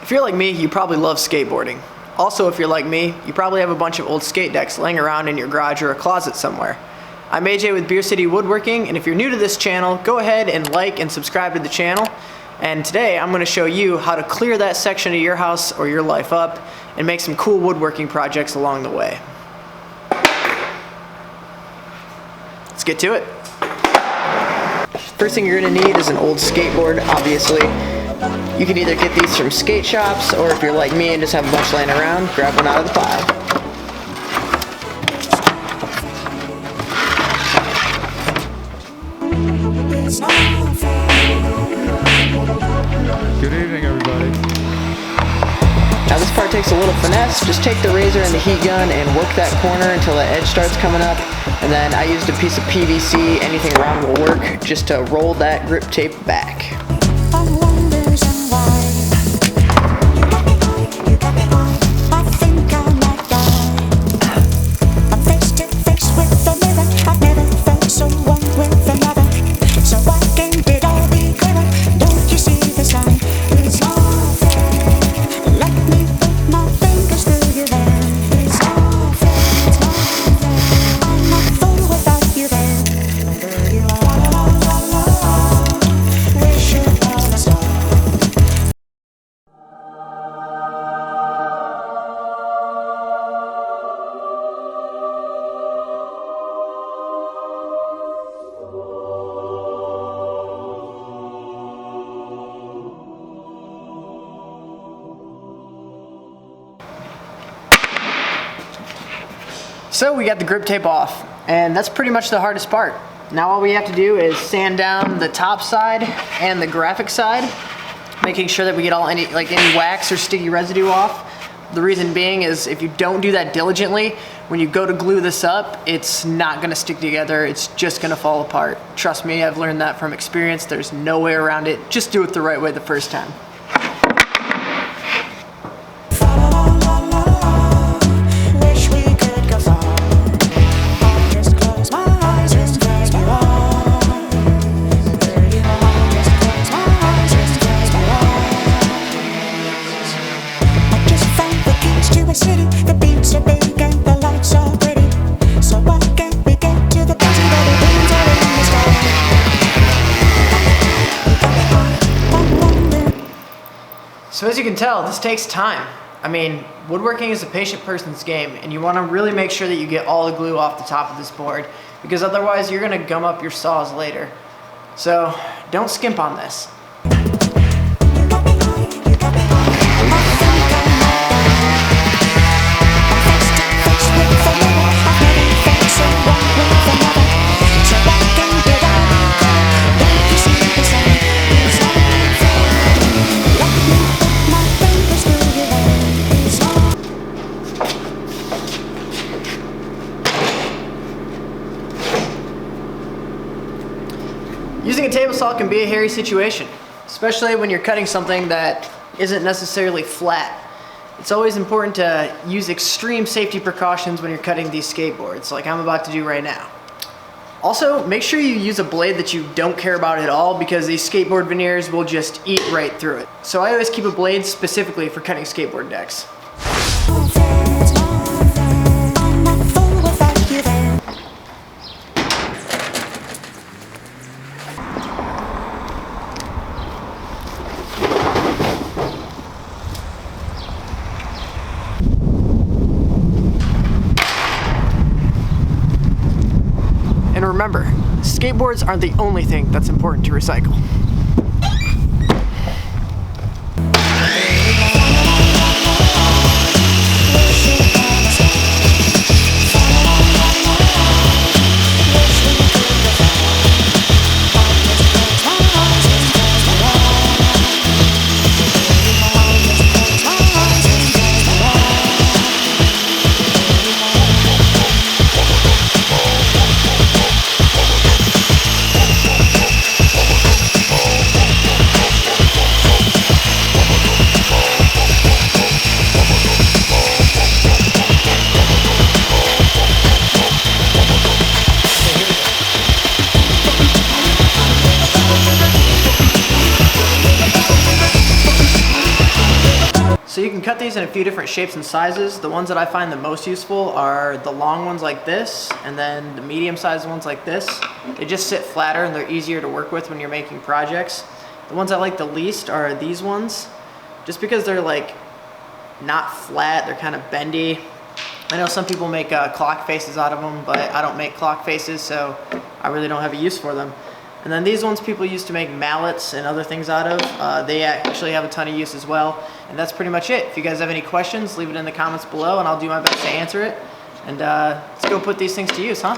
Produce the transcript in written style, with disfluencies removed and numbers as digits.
If you're like me, you probably love skateboarding. Also, if you're like me, you probably have a bunch of old skate decks laying around in your garage or a closet somewhere. I'm AJ with Beer City Woodworking, and if you're new to this channel, go ahead and like and subscribe to the channel. And today I'm going to show you how to clear that section of your house or your life up and make some cool woodworking projects along the way. Let's get to it. First thing you're going to need is an old skateboard, obviously. You can either get these from skate shops, or if you're like me and just have a bunch laying around, grab one out of the pile. Good evening, everybody. Now this part takes a little finesse. Just take the razor and the heat gun and work that corner until the edge starts coming up. And then I used a piece of PVC, anything round will work, just to roll that grip tape back. So we got the grip tape off, and that's pretty much the hardest part. Now all we have to do is sand down the top side and the graphic side, making sure that we get any wax or sticky residue off. The reason being is if you don't do that diligently, when you go to glue this up, it's not gonna stick together, it's just gonna fall apart. Trust me, I've learned that from experience. There's no way around it. Just do it the right way the first time. So as you can tell, this takes time. I mean, woodworking is a patient person's game, and you want to really make sure that you get all the glue off the top of this board, because otherwise you're going to gum up your saws later. So don't skimp on this. Using a table saw can be a hairy situation, especially when you're cutting something that isn't necessarily flat. It's always important to use extreme safety precautions when you're cutting these skateboards, like I'm about to do right now. Also, make sure you use a blade that you don't care about at all, because these skateboard veneers will just eat right through it. So I always keep a blade specifically for cutting skateboard decks. And remember, skateboards aren't the only thing that's important to recycle. So you can cut these in a few different shapes and sizes. The ones that I find the most useful are the long ones like this, and then the medium-sized ones like this. They just sit flatter and they're easier to work with when you're making projects. The ones I like the least are these ones, just because they're like not flat, they're kind of bendy. I know some people make clock faces out of them, but I don't make clock faces, so I really don't have a use for them. And then these ones people used to make mallets and other things out of. They actually have a ton of use as well. And that's pretty much it. If you guys have any questions, leave it in the comments below and I'll do my best to answer it. And let's go put these things to use, huh?